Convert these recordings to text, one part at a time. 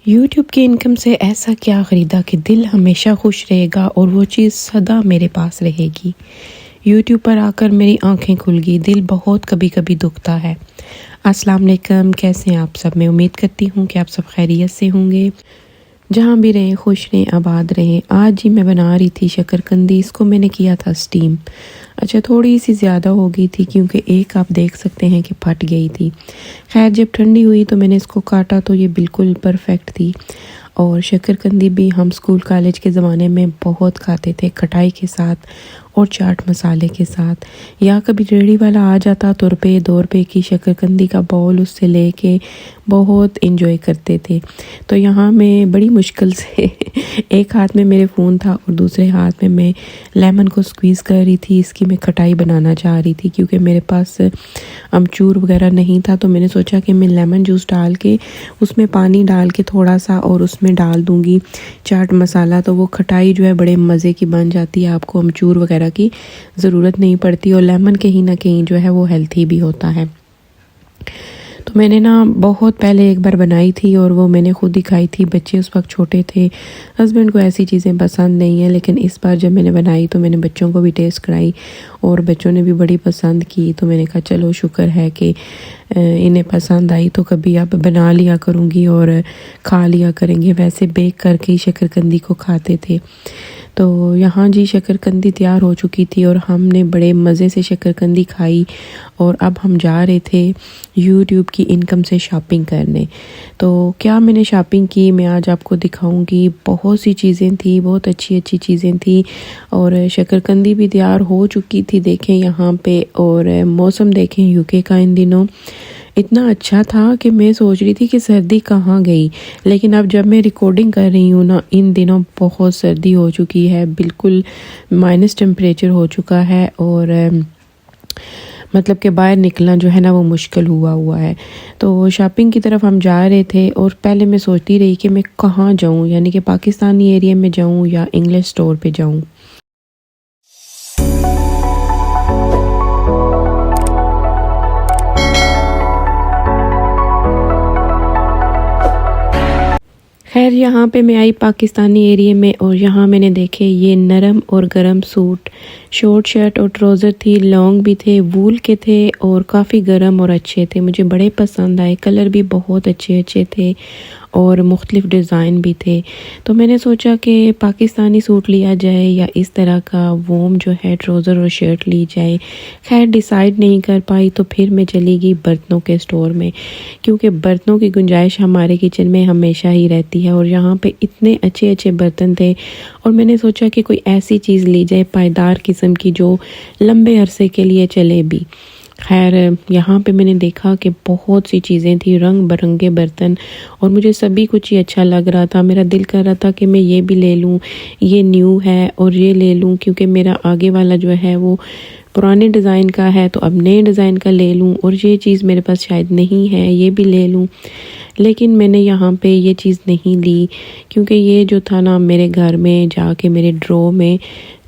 YouTube کی income سے ایسا کیا خریدا کہ دل ہمیشہ خوش رہے گا اور وہ چیز سدا میرے پاس رہے گی۔ یوٹیوب پر آ کر میری آنکھیں کھل گئی، دل بہت کبھی کبھی دکھتا ہے۔ السلام علیکم، کیسے ہیں آپ سب؟ میں امید کرتی ہوں کہ آپ سب خیریت سے ہوں گے، جہاں بھی رہیں خوش رہیں، آباد رہیں۔ آج میں بنا رہی تھی شکرکندی، اس کو میں نے کیا تھا سٹیم۔ اچھا تھوڑی سی زیادہ ہو گئی تھی کیونکہ ایک آپ دیکھ سکتے ہیں کہ پھٹ گئی تھی۔ خیر جب ٹھنڈی ہوئی تو میں نے اس کو کاٹا تو یہ بالکل پرفیکٹ تھی۔ اور شکرکندی بھی ہم اسکول کالج کے زمانے میں بہت کھاتے تھے، کھٹائی کے ساتھ اور چاٹ مسالے کے ساتھ، یا کبھی ریڑھی والا آ جاتا تو روپے 2 روپے کی شکرکندی کا باؤل اس سے لے کے بہت انجوائے کرتے تھے۔ تو یہاں میں بڑی مشکل سے ایک ہاتھ میں میرے فون تھا اور دوسرے ہاتھ میں لیمن کو سکویز کر رہی تھی، اس کی میں کھٹائی بنانا چاہ رہی تھی کیونکہ میرے پاس امچور وغیرہ نہیں تھا۔ تو میں نے سوچا کہ میں لیمن جوس ڈال کے اس میں پانی ڈال کے تھوڑا سا اور اس میں ڈال دوں گی چاٹ مسالہ، تو وہ کھٹائی جو ہے بڑے مزے کی بن جاتی ہے، آپ کو امچور وغیرہ کی ضرورت نہیں پڑتی، اور لیمن کہیں نہ کہیں جو ہے وہ ہیلتھی بھی ہوتا ہے۔ تو میں نے بہت پہلے ایک بار بنائی تھی اور وہ میں نے خود ہی کھائی تھی، بچے اس وقت چھوٹے تھے، ہسبینڈ کو ایسی چیزیں پسند نہیں ہیں، لیکن اس بار جب میں نے بنائی تو میں نے بچوں کو بھی ٹیسٹ کرائی اور بچوں نے بھی بڑی پسند کی۔ تو میں نے کہا چلو شکر ہے کہ انہیں پسند آئی، تو کبھی اب بنا لیا کروں گی اور کھا لیا کریں گے۔ ویسے بیک کر کے شکرکندی کو کھاتے تھے۔ تو یہاں جی شکرکندی تیار ہو چکی تھی اور ہم نے بڑے مزے سے شکرکندی کھائی، اور اب ہم جا رہے تھے یوٹیوب کی انکم سے شاپنگ کرنے۔ تو کیا میں نے شاپنگ کی میں آج آپ کو دکھاؤں گی۔ بہت سی چیزیں تھیں، بہت اچھی چیزیں تھیں، اور شکرکندی بھی تیار ہو چکی تھی دیکھیں یہاں پہ، اور موسم دیکھیں یوکے کا ان دنوں اتنا اچھا تھا کہ میں سوچ رہی تھی کہ سردی کہاں گئی، لیکن اب جب میں ریکارڈنگ کر رہی ہوں ان دنوں بہت سردی ہو چکی ہے، بالکل مائنس ٹیمپریچر ہو چکا ہے، اور مطلب کہ باہر نکلنا جو ہے وہ مشکل ہوا ہے۔ تو شاپنگ کی طرف ہم جا رہے تھے، اور پہلے میں سوچتی رہی کہ میں کہاں جاؤں، یعنی کہ پاکستانی ایریا میں جاؤں یا انگلش سٹور پہ جاؤں۔ خیر یہاں پہ میں آئی پاکستانی ایریے میں، اور یہاں میں نے دیکھے یہ نرم اور گرم سوٹ، شارٹ شرٹ اور ٹراؤزر تھی، لانگ بھی تھے، وول کے تھے اور کافی گرم اور اچھے تھے، مجھے بڑے پسند آئے، کلر بھی بہت اچھے تھے اور مختلف ڈیزائن بھی تھے۔ تو میں نے سوچا کہ پاکستانی سوٹ لیا جائے یا اس طرح کا وارم جو ہے ٹراؤزر اور شرٹ لی جائے۔ خیر ڈیسائیڈ نہیں کر پائی، تو پھر میں چلی گئی برتنوں کے سٹور میں، کیونکہ برتنوں کی گنجائش ہمارے کچن میں ہمیشہ ہی رہتی ہے، اور یہاں پہ اتنے اچھے برتن تھے، اور میں نے سوچا کہ کوئی ایسی چیز لی جائے پائیدار قسم کی جو لمبے عرصے کے لیے چلے بھی۔ خیر یہاں پہ میں نے دیکھا کہ بہت سی چیزیں تھیں، رنگ برنگے برتن، اور مجھے سبھی کچھ ہی اچھا لگ رہا تھا۔ میرا دل کر رہا تھا کہ میں یہ بھی لے لوں، یہ نیو ہے اور یہ لے لوں، کیونکہ میرا آگے والا جو ہے وہ پرانے ڈیزائن کا ہے، تو اب نئے ڈیزائن کا لے لوں، اور یہ چیز میرے پاس شاید نہیں ہے، یہ بھی لے لوں۔ لیکن میں نے یہاں پہ یہ چیز نہیں لی، کیونکہ یہ جو تھا میرے گھر میں جا کے میرے ڈرو میں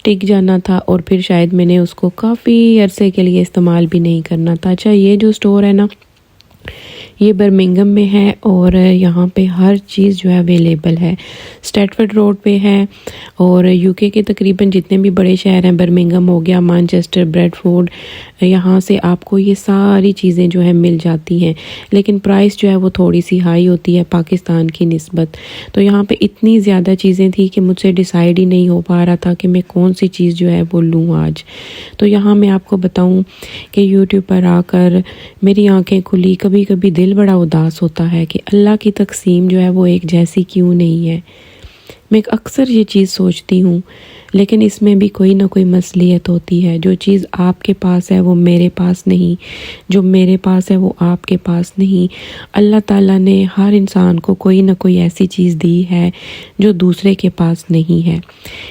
ٹک جانا تھا، اور پھر شاید میں نے اس کو کافی عرصے کے لیے استعمال بھی نہیں کرنا تھا۔ اچھا یہ جو سٹور ہے یہ برمنگھم میں ہے، اور یہاں پہ ہر چیز جو ہے اویلیبل ہے، اسٹیٹفورڈ روڈ پہ ہے، اور یوکے کے تقریباً جتنے بھی بڑے شہر ہیں، برمنگھم ہو گیا، مانچسٹر، بریڈ فورڈ، یہاں سے آپ کو یہ ساری چیزیں جو ہے مل جاتی ہیں، لیکن پرائس جو ہے وہ تھوڑی سی ہائی ہوتی ہے پاکستان کی نسبت۔ تو یہاں پہ اتنی زیادہ چیزیں تھیں کہ مجھ سے ڈیسائیڈ ہی نہیں ہو پا رہا تھا کہ میں کون سی چیز جو ہے وہ لوں آج۔ تو یہاں میں آپ کو بتاؤں کہ یوٹیوب پر آ کر میری آنکھیں کھلی، کبھی کبھی دل بڑا اداس ہوتا ہے کہ اللہ کی تقسیم جو ہے وہ ایک جیسی کیوں نہیں ہے۔ میں اکثر یہ چیز سوچتی ہوں، لیکن اس میں بھی کوئی نہ کوئی مصلیحت ہوتی ہے۔ جو چیز آپ کے پاس ہے وہ میرے پاس نہیں، جو میرے پاس ہے وہ آپ کے پاس نہیں۔ اللہ تعالیٰ نے ہر انسان کو کوئی نہ کوئی ایسی چیز دی ہے جو دوسرے کے پاس نہیں ہے۔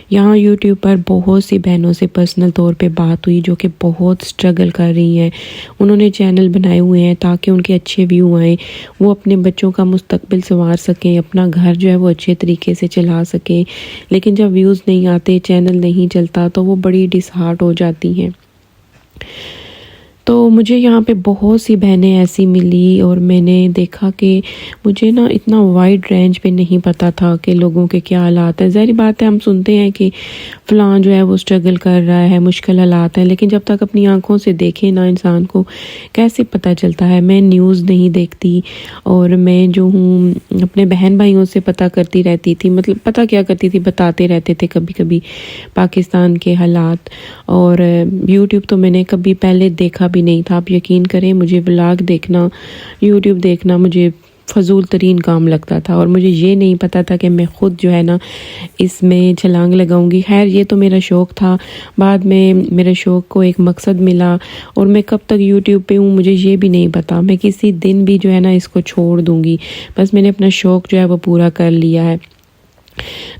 یہاں یوٹیوب پر بہت سی بہنوں سے پرسنل طور پہ بات ہوئی جو کہ بہت سٹرگل کر رہی ہیں، انہوں نے چینل بنائے ہوئے ہیں تاکہ ان کے اچھے ویو آئیں، وہ اپنے بچوں کا مستقبل سنوار سکیں، اپنا گھر جو ہے وہ اچھے طریقے سے چلا سکیں، لیکن جب ویوز نہیں آتے، چینل نہیں چلتا، تو وہ بڑی ڈس ہارٹ ہو جاتی ہیں۔ تو مجھے یہاں پہ بہت سی بہنیں ایسی ملی اور میں نے دیکھا کہ مجھے نا اتنا وائڈ رینج پہ نہیں پتہ تھا کہ لوگوں کے کیا حالات ہیں۔ ظاہری بات ہے، ہم سنتے ہیں کہ فلاں جو ہے وہ اسٹرگل کر رہا ہے، مشکل حالات ہیں، لیکن جب تک اپنی آنکھوں سے دیکھے نا انسان کو کیسے پتہ چلتا ہے۔ میں نیوز نہیں دیکھتی اور میں جو ہوں اپنے بہن بھائیوں سے پتہ کرتی رہتی تھی، مطلب پتہ کیا کرتی تھی، بتاتے رہتے تھے کبھی کبھی پاکستان کے حالات۔ اور یوٹیوب تو میں نے کبھی پہلے دیکھا بھی نہیں تھا۔ آپ یقین کریں، مجھے ولاگ دیکھنا، یوٹیوب دیکھنا مجھے فضول ترین کام لگتا تھا، اور مجھے یہ نہیں پتا تھا کہ میں خود جو ہے نا اس میں چھلانگ لگاؤں گی۔ خیر یہ تو میرا شوق تھا، بعد میں میرے شوق کو ایک مقصد ملا، اور میں کب تک یوٹیوب پہ ہوں مجھے یہ بھی نہیں پتا۔ میں کسی دن بھی جو ہے نا اس کو چھوڑ دوں گی، بس میں نے اپنا شوق جو ہے وہ پورا کر لیا ہے۔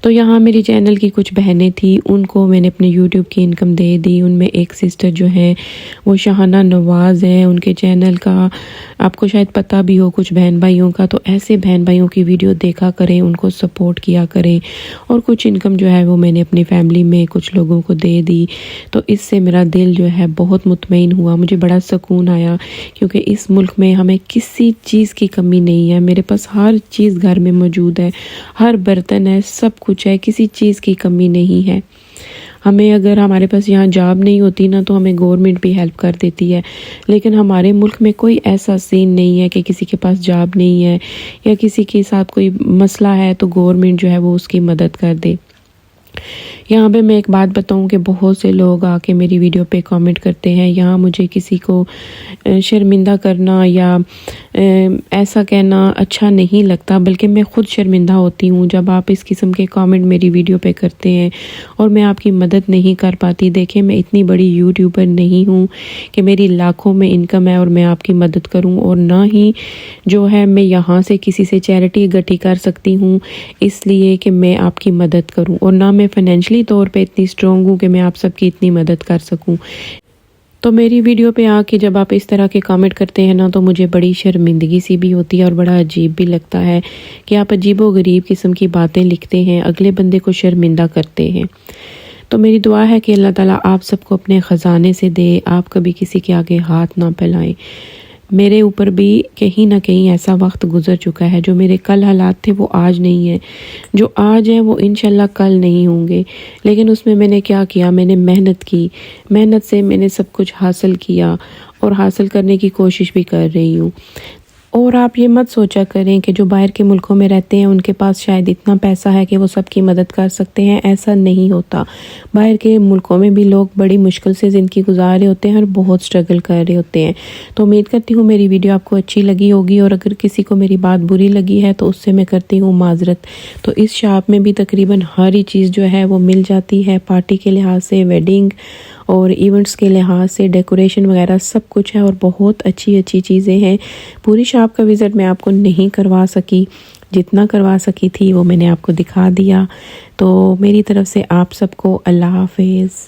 تو یہاں میری چینل کی کچھ بہنیں تھیں، ان کو میں نے اپنے یوٹیوب کی انکم دے دی۔ ان میں ایک سسٹر جو ہیں وہ شاہانہ نواز ہیں، ان کے چینل کا آپ کو شاید پتہ بھی ہو کچھ بہن بھائیوں کا، تو ایسے بہن بھائیوں کی ویڈیو دیکھا کریں، ان کو سپورٹ کیا کریں، اور کچھ انکم جو ہے وہ میں نے اپنی فیملی میں کچھ لوگوں کو دے دی۔ تو اس سے میرا دل جو ہے بہت مطمئن ہوا، مجھے بڑا سکون آیا، کیونکہ اس ملک میں ہمیں کسی چیز کی کمی نہیں ہے۔ میرے پاس ہر چیز گھر میں موجود ہے، ہر برتن ہے، سب کچھ ہے، کسی چیز کی کمی نہیں ہے۔ ہمیں اگر ہمارے پاس یہاں جاب نہیں ہوتی نا تو ہمیں گورنمنٹ بھی ہیلپ کر دیتی ہے، لیکن ہمارے ملک میں کوئی ایسا سین نہیں ہے کہ کسی کے پاس جاب نہیں ہے یا کسی کے ساتھ کوئی مسئلہ ہے تو گورنمنٹ جو ہے وہ اس کی مدد کر دے۔ یہاں پہ میں ایک بات بتاؤں کہ بہت سے لوگ آ کے میری ویڈیو پہ کامنٹ کرتے ہیں، یہاں مجھے کسی کو شرمندہ کرنا یا ایسا کہنا اچھا نہیں لگتا، بلکہ میں خود شرمندہ ہوتی ہوں جب آپ اس قسم کے کامنٹ میری ویڈیو پہ کرتے ہیں اور میں آپ کی مدد نہیں کر پاتی۔ دیکھیں میں اتنی بڑی یوٹیوبر نہیں ہوں کہ میری لاکھوں میں انکم ہے اور میں آپ کی مدد کروں، اور نہ ہی جو ہے میں یہاں سے کسی سے چیریٹی اکٹھی کر سکتی ہوں اس لیے کہ میں آپ کی مدد کروں، اور نہ میں فائنینشلی طور پہ اتنی اسٹرانگ ہوں کہ میں آپ سب کی اتنی مدد کر سکوں۔ تو میری ویڈیو پہ آ کے جب آپ اس طرح کے کامنٹ کرتے ہیں نا تو مجھے بڑی شرمندگی سی بھی ہوتی ہے اور بڑا عجیب بھی لگتا ہے کہ آپ عجیب و غریب قسم کی باتیں لکھتے ہیں، اگلے بندے کو شرمندہ کرتے ہیں۔ تو میری دعا ہے کہ اللہ تعالیٰ آپ سب کو اپنے خزانے سے دے، آپ کبھی کسی کے آگے ہاتھ نہ پھیلائیں۔ میرے اوپر بھی کہیں نہ کہیں ایسا وقت گزر چکا ہے، جو میرے کل حالات تھے وہ آج نہیں ہیں، جو آج ہیں وہ انشاءاللہ کل نہیں ہوں گے، لیکن اس میں میں نے کیا کیا، میں نے محنت کی، محنت سے میں نے سب کچھ حاصل کیا اور حاصل کرنے کی کوشش بھی کر رہی ہوں۔ اور آپ یہ مت سوچا کریں کہ جو باہر کے ملکوں میں رہتے ہیں ان کے پاس شاید اتنا پیسہ ہے کہ وہ سب کی مدد کر سکتے ہیں، ایسا نہیں ہوتا۔ باہر کے ملکوں میں بھی لوگ بڑی مشکل سے زندگی گزار رہے ہوتے ہیں اور بہت سٹرگل کر رہے ہوتے ہیں۔ تو امید کرتی ہوں میری ویڈیو آپ کو اچھی لگی ہوگی، اور اگر کسی کو میری بات بری لگی ہے تو اس سے میں کرتی ہوں معذرت۔ تو اس شاپ میں بھی تقریباً ہر ہی چیز جو ہے وہ مل جاتی ہے، پارٹی کے لحاظ سے، ویڈنگ اور ایونٹس کے لحاظ سے، ڈیکوریشن وغیرہ سب کچھ ہے، اور بہت اچھی اچھی چیزیں ہیں۔ پوری شاپ کا وزٹ میں آپ کو نہیں کروا سکی، جتنا کروا سکی تھی وہ میں نے آپ کو دکھا دیا۔ تو میری طرف سے آپ سب کو اللہ حافظ۔